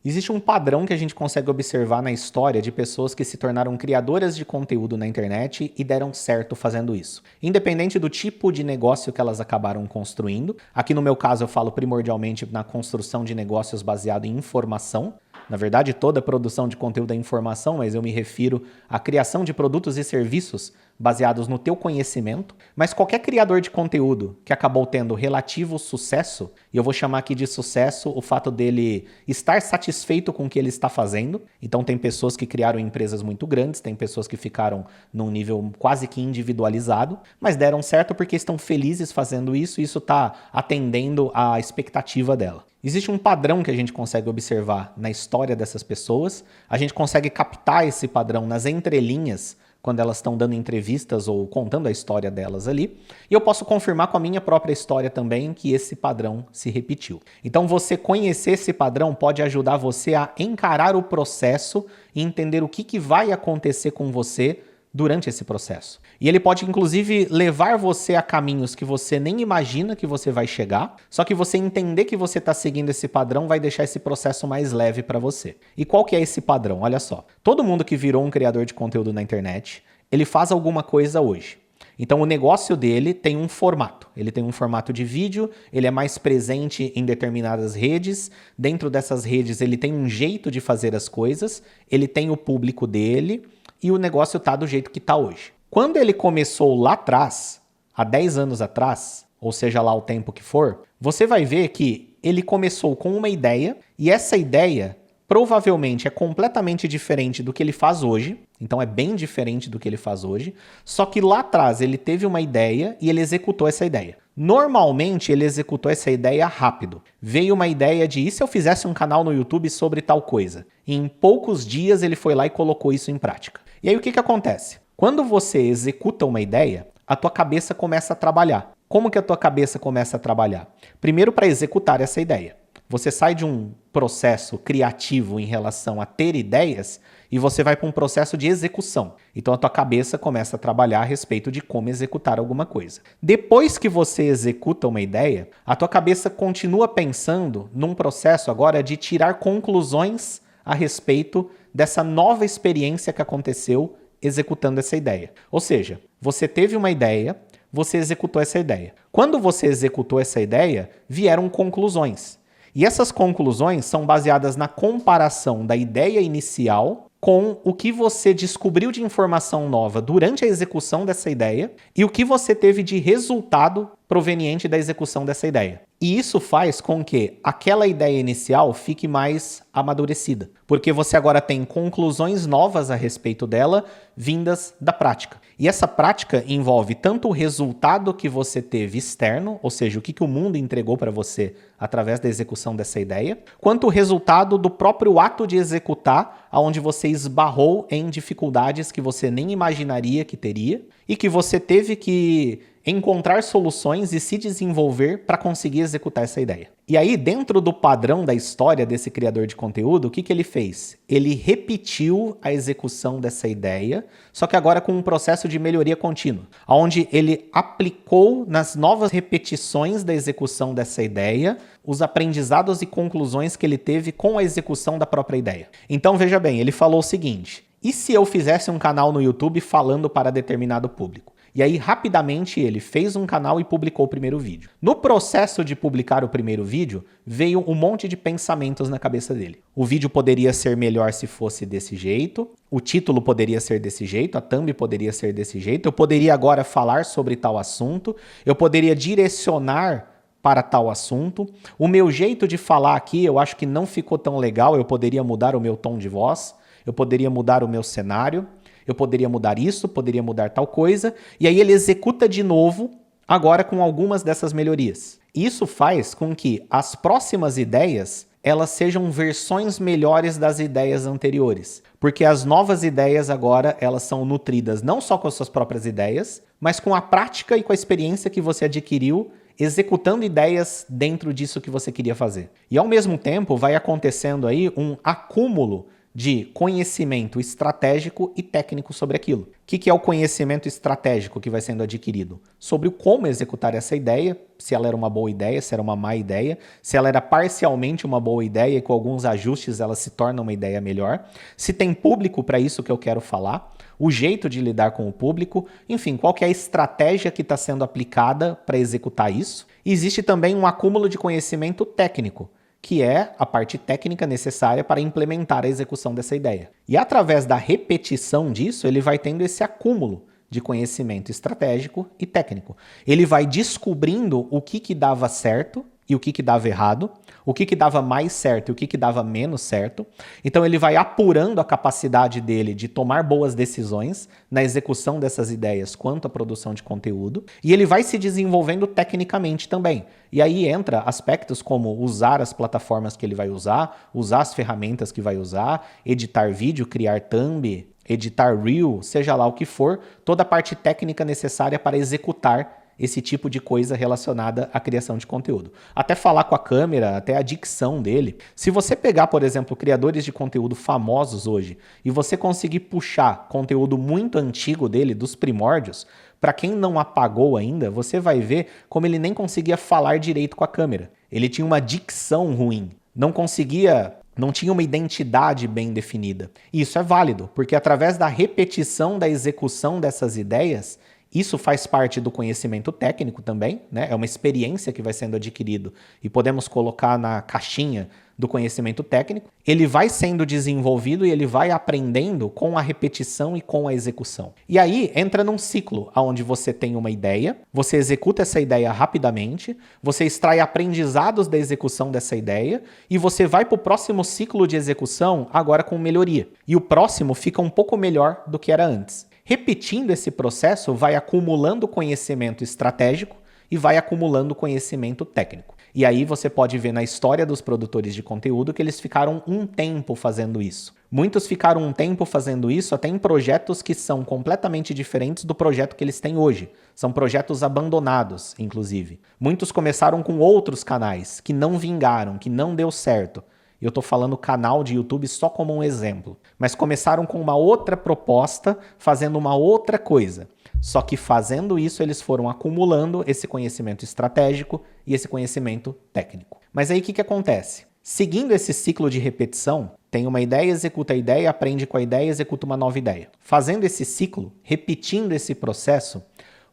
Existe um padrão que a gente consegue observar na história de pessoas que se tornaram criadoras de conteúdo na internet e deram certo fazendo isso. Independente do tipo de negócio que elas acabaram construindo. Aqui no meu caso eu falo primordialmente na construção de negócios baseado em informação. Na verdade, toda produção de conteúdo é informação, mas eu me refiro à criação de produtos e serviços baseados no teu conhecimento. Mas qualquer criador de conteúdo que acabou tendo relativo sucesso, e eu vou chamar aqui de sucesso o fato dele estar satisfeito com o que ele está fazendo. Então tem pessoas que criaram empresas muito grandes, tem pessoas que ficaram num nível quase que individualizado, mas deram certo porque estão felizes fazendo isso e isso está atendendo à expectativa dela. Existe um padrão que a gente consegue observar na história dessas pessoas, a gente consegue captar esse padrão nas entrelinhas, quando elas estão dando entrevistas ou contando a história delas ali, e eu posso confirmar com a minha própria história também que esse padrão se repetiu. Então você conhecer esse padrão pode ajudar você a encarar o processo e entender o que vai acontecer com você durante esse processo. E ele pode, inclusive, levar você a caminhos que você nem imagina que você vai chegar, só que você entender que você está seguindo esse padrão vai deixar esse processo mais leve para você. E qual que é esse padrão? Olha só, todo mundo que virou um criador de conteúdo na internet, ele faz alguma coisa hoje. Então o negócio dele tem um formato, ele tem um formato de vídeo, ele é mais presente em determinadas redes, dentro dessas redes ele tem um jeito de fazer as coisas, ele tem o público dele, e o negócio está do jeito que está hoje. Quando ele começou lá atrás, há 10 anos atrás, ou seja lá o tempo que for, você vai ver que ele começou com uma ideia e essa ideia provavelmente é completamente diferente do que ele faz hoje, então é bem diferente do que ele faz hoje, só que lá atrás ele teve uma ideia e ele executou essa ideia. Normalmente ele executou essa ideia rápido. Veio uma ideia de, e se eu fizesse um canal no YouTube sobre tal coisa? E em poucos dias ele foi lá e colocou isso em prática. E aí o que acontece? Quando você executa uma ideia, a tua cabeça começa a trabalhar. Como que a tua cabeça começa a trabalhar? Primeiro para executar essa ideia. Você sai de um processo criativo em relação a ter ideias e você vai para um processo de execução. Então a tua cabeça começa a trabalhar a respeito de como executar alguma coisa. Depois que você executa uma ideia, a tua cabeça continua pensando num processo agora de tirar conclusões a respeito dessa nova experiência que aconteceu executando essa ideia. Ou seja, você teve uma ideia, você executou essa ideia. Quando você executou essa ideia, vieram conclusões. E essas conclusões são baseadas na comparação da ideia inicial com o que você descobriu de informação nova durante a execução dessa ideia e o que você teve de resultado proveniente da execução dessa ideia. E isso faz com que aquela ideia inicial fique mais amadurecida, porque você agora tem conclusões novas a respeito dela vindas da prática. E essa prática envolve tanto o resultado que você teve externo, ou seja, o que o mundo entregou para você através da execução dessa ideia, quanto o resultado do próprio ato de executar, onde você esbarrou em dificuldades que você nem imaginaria que teria e que você teve que encontrar soluções e se desenvolver para conseguir executar essa ideia. E aí, dentro do padrão da história desse criador de conteúdo, o que ele fez? Ele repetiu a execução dessa ideia, só que agora com um processo de melhoria contínua, onde ele aplicou nas novas repetições da execução dessa ideia os aprendizados e conclusões que ele teve com a execução da própria ideia. Então, veja bem, ele falou o seguinte: e se eu fizesse um canal no YouTube falando para determinado público? E aí, rapidamente, ele fez um canal e publicou o primeiro vídeo. No processo de publicar o primeiro vídeo, veio um monte de pensamentos na cabeça dele. O vídeo poderia ser melhor se fosse desse jeito, o título poderia ser desse jeito, a thumb poderia ser desse jeito, eu poderia agora falar sobre tal assunto, eu poderia direcionar para tal assunto. O meu jeito de falar aqui, eu acho que não ficou tão legal, eu poderia mudar o meu tom de voz, eu poderia mudar o meu cenário, eu poderia mudar isso, poderia mudar tal coisa, e aí ele executa de novo, agora com algumas dessas melhorias. Isso faz com que as próximas ideias, elas sejam versões melhores das ideias anteriores, porque as novas ideias agora, elas são nutridas não só com as suas próprias ideias, mas com a prática e com a experiência que você adquiriu executando ideias dentro disso que você queria fazer. E ao mesmo tempo vai acontecendo aí um acúmulo de conhecimento estratégico e técnico sobre aquilo. O que é o conhecimento estratégico que vai sendo adquirido? Sobre o como executar essa ideia, se ela era uma boa ideia, se era uma má ideia, se ela era parcialmente uma boa ideia e com alguns ajustes ela se torna uma ideia melhor, se tem público para isso que eu quero falar, o jeito de lidar com o público, enfim, qual que é a estratégia que está sendo aplicada para executar isso. E existe também um acúmulo de conhecimento técnico, que é a parte técnica necessária para implementar a execução dessa ideia. E através da repetição disso, ele vai tendo esse acúmulo de conhecimento estratégico e técnico. Ele vai descobrindo o que dava certo e o que dava errado, o que dava mais certo e o que dava menos certo. Então ele vai apurando a capacidade dele de tomar boas decisões na execução dessas ideias quanto à produção de conteúdo, e ele vai se desenvolvendo tecnicamente também. E aí entra aspectos como usar as plataformas que ele vai usar as ferramentas que vai usar, editar vídeo, criar thumb, editar reel, seja lá o que for, toda a parte técnica necessária para executar esse tipo de coisa relacionada à criação de conteúdo. Até falar com a câmera, até a dicção dele. Se você pegar, por exemplo, criadores de conteúdo famosos hoje e você conseguir puxar conteúdo muito antigo dele, dos primórdios, para quem não apagou ainda, você vai ver como ele nem conseguia falar direito com a câmera. Ele tinha uma dicção ruim, não tinha uma identidade bem definida. E isso é válido, porque através da repetição da execução dessas ideias, isso faz parte do conhecimento técnico também, né? É uma experiência que vai sendo adquirido e podemos colocar na caixinha do conhecimento técnico. Ele vai sendo desenvolvido e ele vai aprendendo com a repetição e com a execução. E aí entra num ciclo onde você tem uma ideia, você executa essa ideia rapidamente, você extrai aprendizados da execução dessa ideia e você vai para o próximo ciclo de execução agora com melhoria. E o próximo fica um pouco melhor do que era antes. Repetindo esse processo, vai acumulando conhecimento estratégico e vai acumulando conhecimento técnico. E aí você pode ver na história dos produtores de conteúdo que eles ficaram um tempo fazendo isso. Muitos ficaram um tempo fazendo isso até em projetos que são completamente diferentes do projeto que eles têm hoje. São projetos abandonados, inclusive. Muitos começaram com outros canais que não vingaram, que não deu certo. Eu estou falando canal de YouTube só como um exemplo. Mas começaram com uma outra proposta, fazendo uma outra coisa. Só que fazendo isso, eles foram acumulando esse conhecimento estratégico e esse conhecimento técnico. Mas aí o que acontece? Seguindo esse ciclo de repetição, tem uma ideia, executa a ideia, aprende com a ideia, executa uma nova ideia. Fazendo esse ciclo, repetindo esse processo,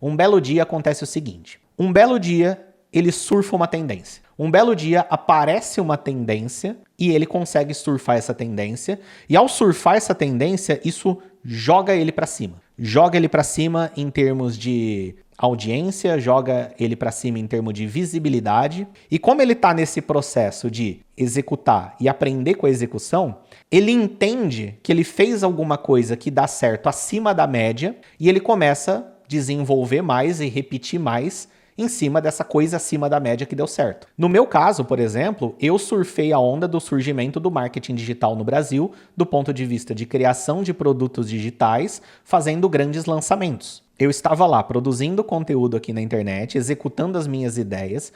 um belo dia acontece o seguinte. Um belo dia, ele surfa uma tendência. Um belo dia aparece uma tendência e ele consegue surfar essa tendência. E ao surfar essa tendência, isso joga ele para cima. Joga ele para cima em termos de audiência, joga ele para cima em termos de visibilidade. E como ele está nesse processo de executar e aprender com a execução, ele entende que ele fez alguma coisa que dá certo acima da média e ele começa a desenvolver mais e repetir mais em cima dessa coisa acima da média que deu certo. No meu caso, por exemplo, eu surfei a onda do surgimento do marketing digital no Brasil, do ponto de vista de criação de produtos digitais, fazendo grandes lançamentos. Eu estava lá produzindo conteúdo aqui na internet, executando as minhas ideias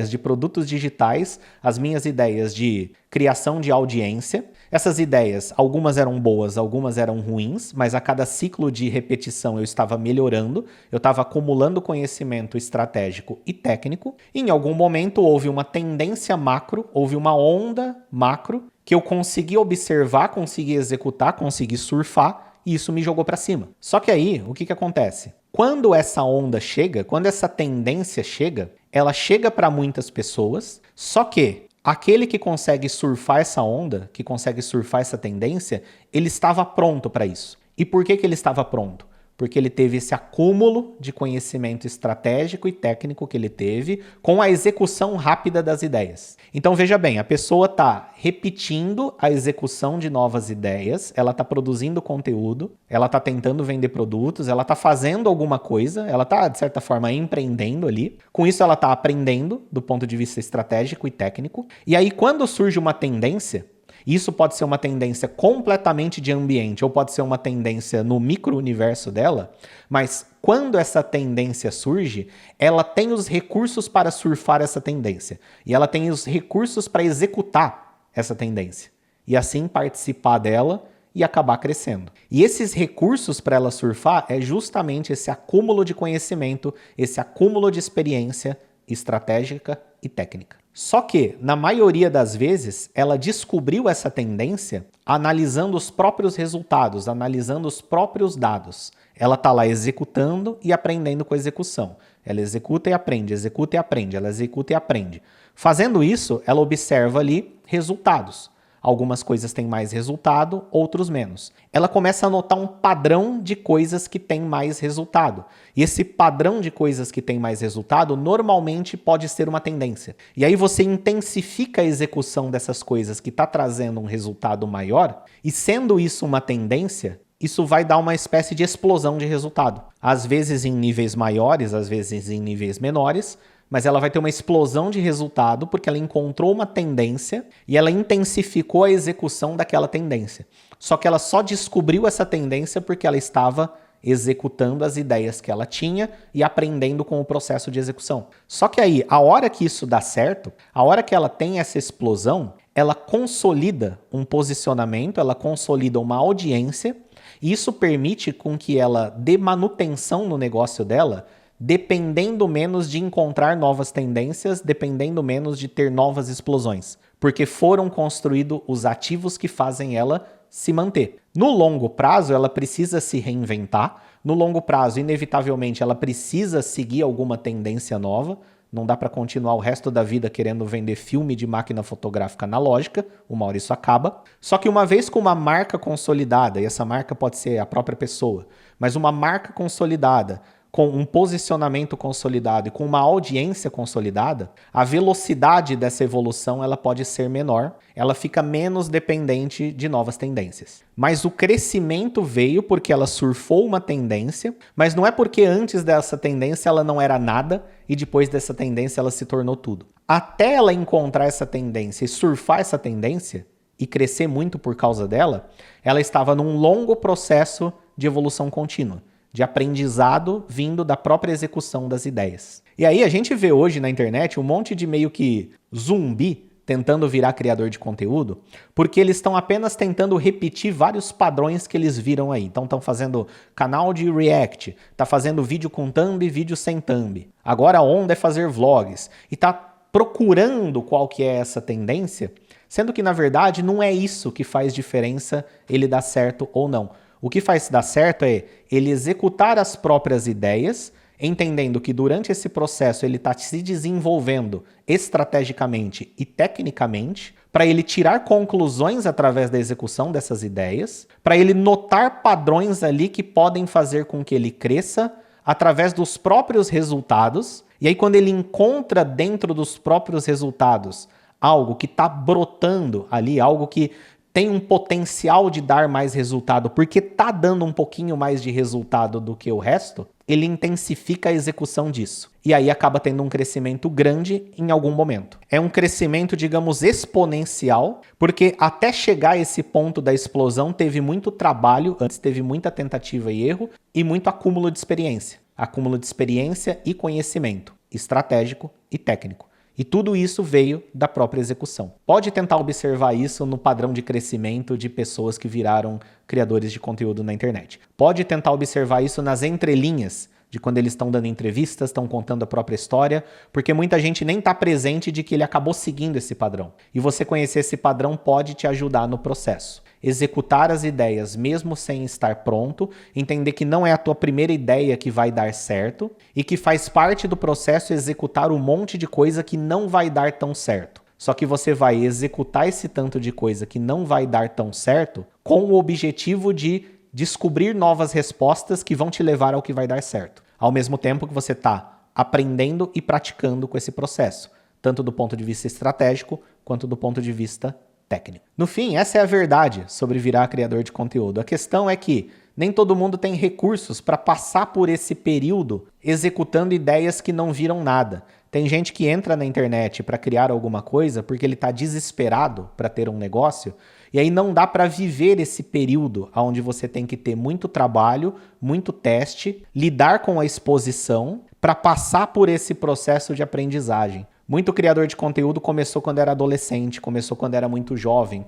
de produtos digitais, as minhas ideias de criação de audiência. Essas ideias, algumas eram boas, algumas eram ruins, mas a cada ciclo de repetição eu estava melhorando, eu estava acumulando conhecimento estratégico e técnico. E em algum momento houve uma tendência macro, houve uma onda macro que eu consegui observar, consegui executar, consegui surfar, e isso me jogou para cima. Só que aí, o que acontece? Quando essa onda chega, quando essa tendência chega, ela chega para muitas pessoas, só que aquele que consegue surfar essa onda, que consegue surfar essa tendência, ele estava pronto para isso. E por que ele estava pronto? Porque ele teve esse acúmulo de conhecimento estratégico e técnico que ele teve com a execução rápida das ideias. Então veja bem, a pessoa está repetindo a execução de novas ideias, ela está produzindo conteúdo, ela está tentando vender produtos, ela está fazendo alguma coisa, ela está, de certa forma, empreendendo ali. Com isso ela está aprendendo do ponto de vista estratégico e técnico. E aí quando surge uma tendência, isso pode ser uma tendência completamente de ambiente ou pode ser uma tendência no micro-universo dela, mas quando essa tendência surge, ela tem os recursos para surfar essa tendência e ela tem os recursos para executar essa tendência. e assim participar dela e acabar crescendo. E esses recursos para ela surfar é justamente esse acúmulo de conhecimento, esse acúmulo de experiência estratégica e técnica. Só que, na maioria das vezes, ela descobriu essa tendência analisando os próprios resultados, analisando os próprios dados. Ela está lá executando e aprendendo com a execução. Ela executa e aprende, ela executa e aprende. Fazendo isso, ela observa ali resultados. Algumas coisas têm mais resultado, outros menos. Ela começa a notar um padrão de coisas que têm mais resultado. E esse padrão de coisas que têm mais resultado normalmente pode ser uma tendência. E aí você intensifica a execução dessas coisas que está trazendo um resultado maior, e sendo isso uma tendência, isso vai dar uma espécie de explosão de resultado. Às vezes em níveis maiores, às vezes em níveis menores, mas ela vai ter uma explosão de resultado porque ela encontrou uma tendência e ela intensificou a execução daquela tendência. Só que ela só descobriu essa tendência porque ela estava executando as ideias que ela tinha e aprendendo com o processo de execução. Só que aí, a hora que isso dá certo, a hora que ela tem essa explosão, ela consolida um posicionamento, ela consolida uma audiência, e isso permite com que ela dê manutenção no negócio dela, dependendo menos de encontrar novas tendências, dependendo menos de ter novas explosões, porque foram construídos os ativos que fazem ela se manter. No longo prazo, ela precisa se reinventar, no longo prazo, inevitavelmente, ela precisa seguir alguma tendência nova, não dá para continuar o resto da vida querendo vender filme de máquina fotográfica analógica, uma hora isso acaba. Só que uma vez com uma marca consolidada, e essa marca pode ser a própria pessoa, mas uma marca consolidada, com um posicionamento consolidado e com uma audiência consolidada, a velocidade dessa evolução ela pode ser menor, ela fica menos dependente de novas tendências. Mas o crescimento veio porque ela surfou uma tendência, mas não é porque antes dessa tendência ela não era nada e depois dessa tendência ela se tornou tudo. Até ela encontrar essa tendência e surfar essa tendência e crescer muito por causa dela, ela estava num longo processo de evolução contínua, de aprendizado vindo da própria execução das ideias. E aí a gente vê hoje na internet um monte de meio que zumbi tentando virar criador de conteúdo, porque eles estão apenas tentando repetir vários padrões que eles viram aí. Então estão fazendo canal de react, tá fazendo vídeo com thumb e vídeo sem thumb. Agora a onda é fazer vlogs e tá procurando qual que é essa tendência, sendo que na verdade não é isso que faz diferença ele dar certo ou não. O que faz dar certo é ele executar as próprias ideias, entendendo que durante esse processo ele está se desenvolvendo estrategicamente e tecnicamente, para ele tirar conclusões através da execução dessas ideias, para ele notar padrões ali que podem fazer com que ele cresça através dos próprios resultados, e aí quando ele encontra dentro dos próprios resultados algo que está brotando ali, algo que tem um potencial de dar mais resultado, porque está dando um pouquinho mais de resultado do que o resto, ele intensifica a execução disso. E aí acaba tendo um crescimento grande em algum momento. É um crescimento, digamos, exponencial, porque até chegar a esse ponto da explosão teve muito trabalho, antes teve muita tentativa e erro, e muito acúmulo de experiência. Acúmulo de experiência e conhecimento estratégico e técnico. E tudo isso veio da própria execução. Pode tentar observar isso no padrão de crescimento de pessoas que viraram criadores de conteúdo na internet. Pode tentar observar isso nas entrelinhas, de quando eles estão dando entrevistas, estão contando a própria história, porque muita gente nem está presente de que ele acabou seguindo esse padrão. E você conhecer esse padrão pode te ajudar no processo. Executar as ideias mesmo sem estar pronto, entender que não é a tua primeira ideia que vai dar certo e que faz parte do processo executar um monte de coisa que não vai dar tão certo. Só que você vai executar esse tanto de coisa que não vai dar tão certo com o objetivo de descobrir novas respostas que vão te levar ao que vai dar certo. Ao mesmo tempo que você está aprendendo e praticando com esse processo, tanto do ponto de vista estratégico quanto do ponto de vista técnico. No fim, essa é a verdade sobre virar criador de conteúdo. A questão é que nem todo mundo tem recursos para passar por esse período executando ideias que não viram nada. Tem gente que entra na internet para criar alguma coisa porque ele está desesperado para ter um negócio, e aí não dá para viver esse período onde você tem que ter muito trabalho, muito teste, lidar com a exposição para passar por esse processo de aprendizagem. Muito criador de conteúdo começou quando era adolescente, começou quando era muito jovem,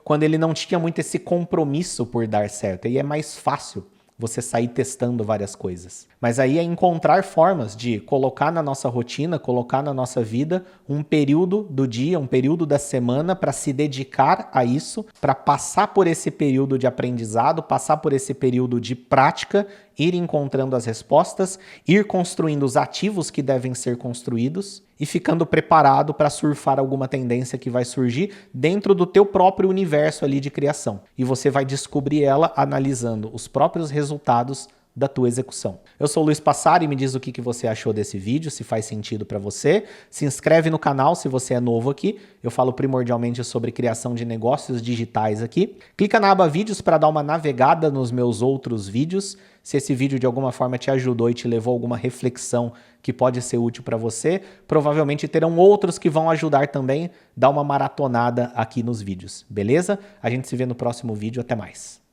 quando ele não tinha muito esse compromisso por dar certo. E é mais fácil você sair testando várias coisas. Mas aí é encontrar formas de colocar na nossa rotina, colocar na nossa vida um período do dia, um período da semana para se dedicar a isso, para passar por esse período de aprendizado, passar por esse período de prática, ir encontrando as respostas, ir construindo os ativos que devem ser construídos e ficando preparado para surfar alguma tendência que vai surgir dentro do teu próprio universo ali de criação. E você vai descobrir ela analisando os próprios resultados da tua execução. Eu sou o Luiz Passari, me diz o que você achou desse vídeo, se faz sentido para você. Se inscreve no canal se você é novo aqui. Eu falo primordialmente sobre criação de negócios digitais aqui. Clica na aba vídeos para dar uma navegada nos meus outros vídeos. Se esse vídeo de alguma forma te ajudou e te levou a alguma reflexão que pode ser útil para você, provavelmente terão outros que vão ajudar também. Dá uma maratonada aqui nos vídeos, beleza? A gente se vê no próximo vídeo, até mais.